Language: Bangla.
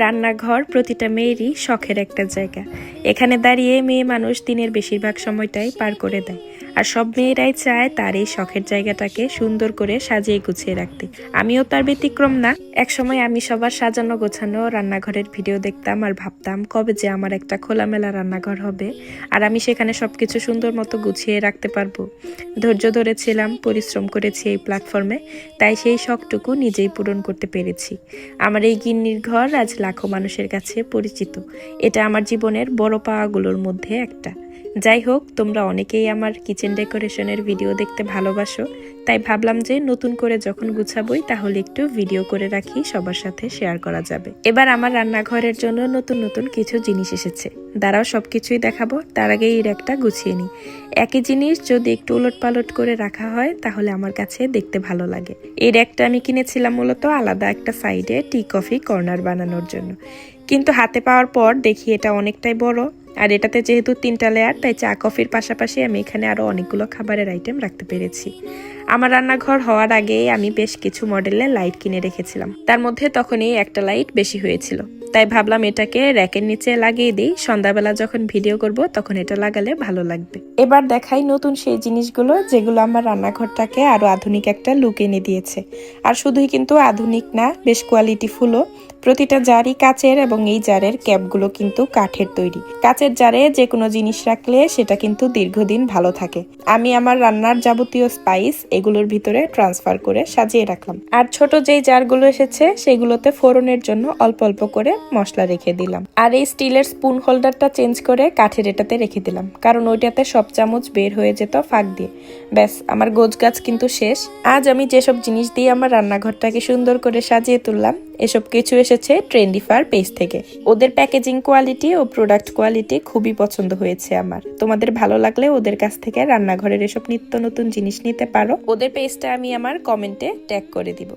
রান্নাঘর প্রতিটা মেয়েরই শখের একটা জায়গা। এখানে দাঁড়িয়ে মেয়ে মানুষ দিনের বেশিরভাগ সময়টাই পার করে দেয়, আর সব মেয়েরাই চায় তার এই শখের জায়গাটাকে সুন্দর করে সাজিয়ে গুছিয়ে রাখতে। আমিও তার ব্যতিক্রম না। একসময় আমি সবার সাজানো গোছানো রান্নাঘরের ভিডিও দেখতাম আর ভাবতাম কবে যে আমার একটা খোলামেলা রান্নাঘর হবে আর আমি সেখানে সবকিছু সুন্দর মতো গুছিয়ে রাখতে পারবো। ধৈর্য ধরেছিলাম, পরিশ্রম করেছি এই প্ল্যাটফর্মে, তাই সেই শখটুকু নিজেই পূরণ করতে পেরেছি। আমার এই গিন্নির ঘর আজ লাখো মানুষের কাছে পরিচিত। এটা আমার জীবনের বড় পাওয়াগুলোর মধ্যে একটা। যাই হোক, তোমরা অনেকেই আমার কিচেন ডেকোরেশনের ভিডিও দেখতে ভালোবাসো, তাই ভাবলাম যে নতুন করে যখন গুছাবই তাহলে একটু ভিডিও করে রাখি, সবার সাথে শেয়ার করা যাবে। এবার আমার রান্নাঘরের জন্য নতুন নতুন কিছু জিনিস এসেছে, দাঁড়াও সবকিছুই দেখাবো। তার আগে এই র্যাকটা গুছিয়ে নিই। একই জিনিস যদি একটু উলট পালট করে রাখা হয় তাহলে আমার কাছে দেখতে ভালো লাগে। এই র্যাকটা আমি কিনেছিলাম মূলত আলাদা একটা সাইডে টি কফি কর্নার বানানোর জন্য, কিন্তু হাতে পাওয়ার পর দেখি এটা অনেকটাই বড়। আর এটাতে যেহেতু 3টা লেয়ার, তাই চা কফির পাশাপাশি আমি এখানে আরো অনেকগুলো খাবারের আইটেম রাখতে পেরেছি। আমার রান্নাঘর হওয়ার আগে আমি বেশ কিছু মডেলের লাইট কিনে রেখেছিলাম, তার মধ্যে তখনই একটা লাইট বেশি হয়েছিল, তাই ভাবলাম এটাকে র্যাকের নিচে লাগিয়ে দিই। সন্ধ্যাবেলা যখন ভিডিও করব তখন এটা লাগালে ভালো লাগবে। এবার দেখাই নতুন সেই জিনিসগুলো যেগুলো আমার রান্নাঘরটাকে আরো আধুনিক একটা লুক এনে দিয়েছে। আর শুধুই কিন্তু আধুনিক না, বেশ কোয়ালিটিফুলও। প্রতিটা জারই কাচের এবং এই জারের ক্যাপগুলো কিন্তু কাঠের তৈরি। কাচের জারে যে কোনো জিনিস রাখলে সেটা কিন্তু দীর্ঘদিন ভালো থাকে। আমি আমার রান্নার যাবতীয় স্পাইস এগুলোর ভিতরে ট্রান্সফার করে সাজিয়ে রাখলাম। আর ছোট যেই জারগুলো এসেছে সেগুলোতে ফোড়নের জন্য অল্প অল্প করে মশলা রেখে দিলাম। আর এই স্টিলের স্পুন হোল্ডারটা চেঞ্জ করে কাঠের এটাতে রেখে দিলাম, কারণ ওইটাতে সব চামচ বের হয়ে যেত ফাঁক দিয়ে। ব্যাস, আমার গোছগাছ কিন্তু শেষ। আজ আমি যেসব জিনিস দিয়ে আমার রান্নাঘরটাকে সুন্দর করে সাজিয়ে তুললাম, এসব কিছু এসেছে ট্রেন্ডিফার পেজ থেকে। ওদের প্যাকেজিং কোয়ালিটি ও প্রোডাক্ট কোয়ালিটি খুবই পছন্দ হয়েছে আমার। তোমাদের ভালো লাগলে ওদের কাছ থেকে রান্নাঘরের এসব নিত্য নতুন জিনিস নিতে পারো। ওদের পেজটা আমি আমার কমেন্টে ট্যাগ করে দিব।